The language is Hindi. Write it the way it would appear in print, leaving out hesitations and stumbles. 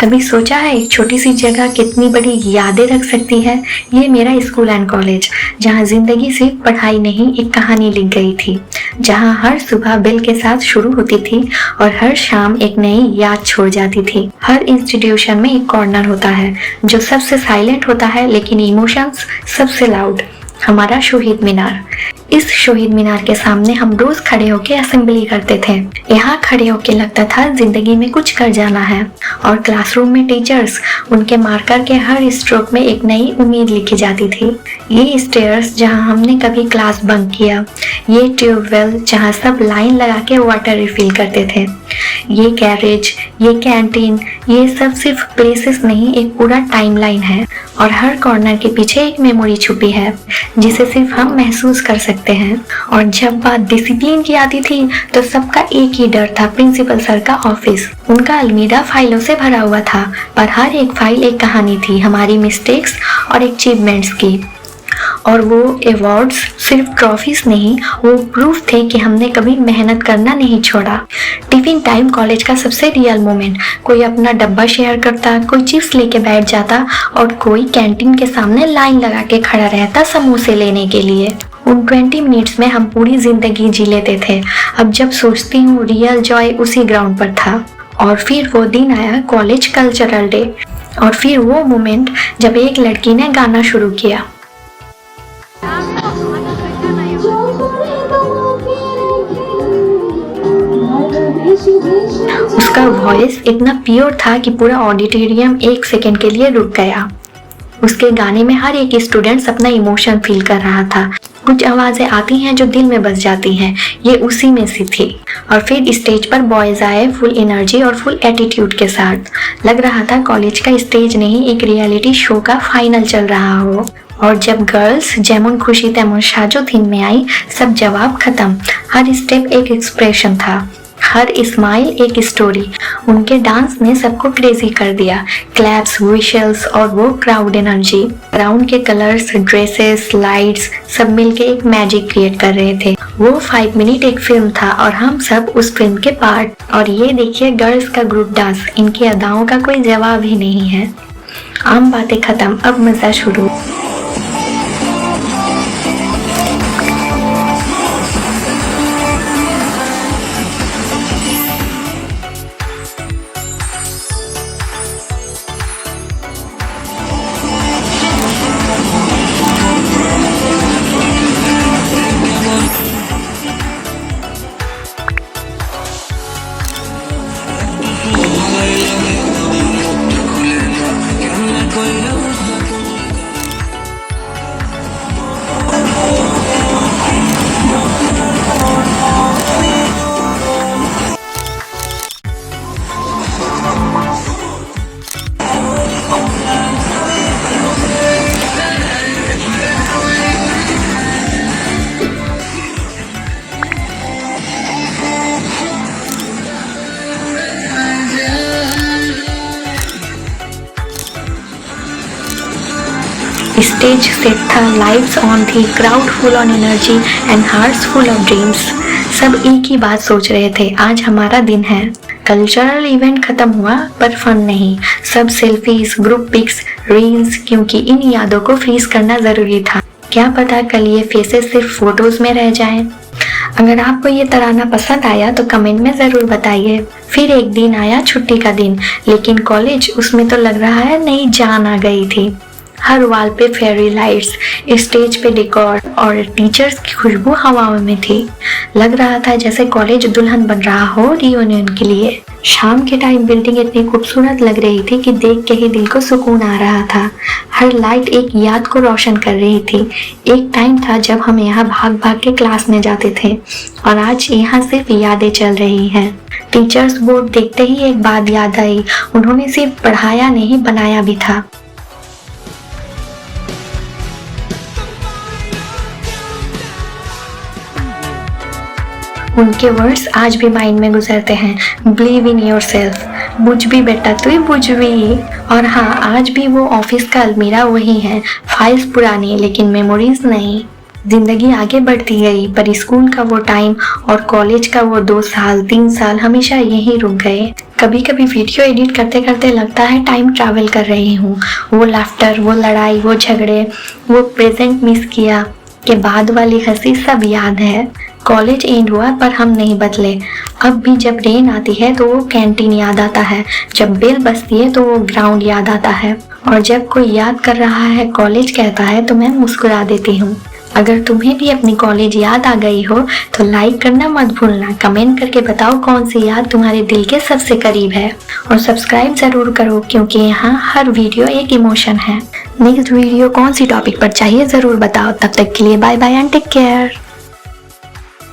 कभी सोचा है एक छोटी सी जगह कितनी बड़ी यादें रख सकती है? ये मेरा स्कूल एंड कॉलेज, जहाँ जिंदगी सिर्फ पढ़ाई नहीं एक कहानी लिख गई थी, जहाँ हर सुबह बेल के साथ शुरू होती थी और हर शाम एक नई याद छोड़ जाती थी। हर इंस्टीट्यूशन में एक कॉर्नर होता है जो सबसे साइलेंट होता है लेकिन इमोशंस सबसे लाउड। हमारा शहीद मीनार। इस शहीद मीनार के सामने हम रोज खड़े होकर असेंबली करते थे। यहाँ खड़े होकर लगता था जिंदगी में कुछ कर जाना है। और क्लासरूम में टीचर्स उनके मार्कर के हर स्ट्रोक में एक नई उम्मीद लिखी जाती थी। ये स्टेयर्स जहाँ हमने कभी क्लास बंक किया, ये ट्यूबवेल जहाँ सब लाइन लगा के वाटर रिफिल करते थे, ये गैरेज, ये कैंटीन, ये सब सिर्फ प्लेसेस नहीं, एक पूरा टाइमलाइन है। और हर कॉर्नर के पीछे एक मेमोरी छुपी है जिसे सिर्फ हम महसूस कर सकते हैं। और जब बात डिसिप्लिन की आती थी तो सबका एक ही डर था, प्रिंसिपल सर का ऑफिस। उनका अलमीरा फाइलों से भरा हुआ था, पर हर एक फाइल एक कहानी थी, हमारी मिस्टेक्स और अचीवमेंट्स की। और वो अवार्ड्स सिर्फ ट्रॉफीज नहीं, वो प्रूफ थे कि हमने कभी मेहनत करना नहीं छोड़ा। टिफिन टाइम कॉलेज का सबसे रियल मोमेंट। कोई अपना डब्बा शेयर करता, कोई चिप्स लेके बैठ जाता और कोई कैंटीन के सामने लाइन लगा के खड़ा रहता समोसे लेने के लिए। उन 20 मिनट्स में हम पूरी जिंदगी जी लेते थे। अब जब सोचती हूँ, रियल जॉय उसी ग्राउंड पर था। और फिर वो दिन आया, कॉलेज कल्चरल डे, और फिर वो मोमेंट जब एक लड़की ने गाना शुरू किया। उसका वॉइस इतना प्योर था कि पूरा ऑडिटोरियम एक सेकंड के लिए रुक गया। उसके गाने में हर एक स्टूडेंट अपना इमोशन फील कर रहा था। कुछ आवाजें आती हैं जो दिल में बस जाती हैं, ये उसी में से थी। और फिर स्टेज पर बॉयज आए, फुल एनर्जी और फुल एटीट्यूड के साथ। लग रहा था कॉलेज का स्टेज नहीं, एक रियलिटी शो का फाइनल चल रहा हो। और जब गर्ल्स जेमन खुशी तेमन साजो थीम में आई, सब जवाब खत्म। हर स्टेप एक एक्सप्रेशन था, हर स्माइल एक स्टोरी। उनके डांस ने सबको क्रेजी कर दिया। क्लैप्स, विशल्स और वो क्राउड एनर्जी। ग्राउंड के कलर्स, ड्रेसेस, लाइट्स सब मिलके एक मैजिक क्रिएट कर रहे थे। वो 5 मिनट एक फिल्म था और हम सब उस फिल्म के पार्ट। और ये देखिए गर्ल्स का ग्रुप डांस, इनकी अदाओं का कोई जवाब ही नहीं है। आम बातें खत्म, अब मजा शुरू। स्टेज सेट था, लाइट्स ऑन थी, crowd full on energy and hearts full of dreams. सब एक ही बात सोच रहे थे, आज हमारा दिन है। कल्चरल इवेंट खत्म हुआ पर फन नहीं। सब सेल्फीज, ग्रुप पिक्स, रील्स, क्योंकि इन यादों को फ्रीज करना जरूरी था। क्या पता कल ये फेसेस सिर्फ फोटोज में रह जाएं। अगर आपको ये तराना पसंद आया तो कमेंट में जरूर बताइए। फिर एक दिन आया, छुट्टी का दिन, लेकिन कॉलेज, उसमें तो लग रहा है नई जान आ गई थी। हर वाल पे फेरी लाइट्स, स्टेज पे डेकोर और टीचर्स की खुशबू हवाओं में थी। लग रहा था जैसे कॉलेज दुल्हन बन रहा हो रियूनियन के लिए। शाम के टाइम बिल्डिंग इतनी खूबसूरत लग रही थी कि देख के ही दिल को सुकून आ रहा था। हर लाइट एक याद को रोशन कर रही थी। एक टाइम था जब हम यहाँ भाग भाग के क्लास में जाते थे और आज यहाँ सिर्फ यादें चल रही हैं। टीचर्स बोर्ड देखते ही एक बात याद आई, उन्होंने सिर्फ पढ़ाया नहीं, बनाया भी था। उनके वर्ड्स आज भी माइंड में गुजरते हैं। बिलीव इन योर सेल्फ, बुझ भी बेटा तू बुझ भी। और हाँ, आज भी वो ऑफिस का अलमीरा वही है, फाइल्स पुरानी लेकिन मेमोरीज नहीं। जिंदगी आगे बढ़ती गई पर स्कूल का वो टाइम और कॉलेज का वो 2 साल 3 साल हमेशा यहीं रुक गए। कभी कभी वीडियो एडिट करते करते लगता है टाइम ट्रैवल कर रही हूँ। वो लाफ्टर, वो लड़ाई, वो झगड़े, वो प्रेजेंट मिस किया के बाद वाली हंसी सब याद है। कॉलेज एंड हुआ पर हम नहीं बदले। अब भी जब रेन आती है तो वो कैंटीन याद आता है, जब बेल बजती है तो वो ग्राउंड याद आता है, और जब कोई याद कर रहा है कॉलेज कहता है तो मैं मुस्कुरा देती हूँ। अगर तुम्हें भी अपनी कॉलेज याद आ गई हो तो लाइक करना मत भूलना। कमेंट करके बताओ कौन सी याद तुम्हारे दिल के सबसे करीब है, और सब्सक्राइब जरूर करो क्योंकि यहाँ हर वीडियो एक इमोशन है। नेक्स्ट वीडियो कौन सी टॉपिक पर चाहिए जरूर बताओ। तब तक के लिए bye bye and take care.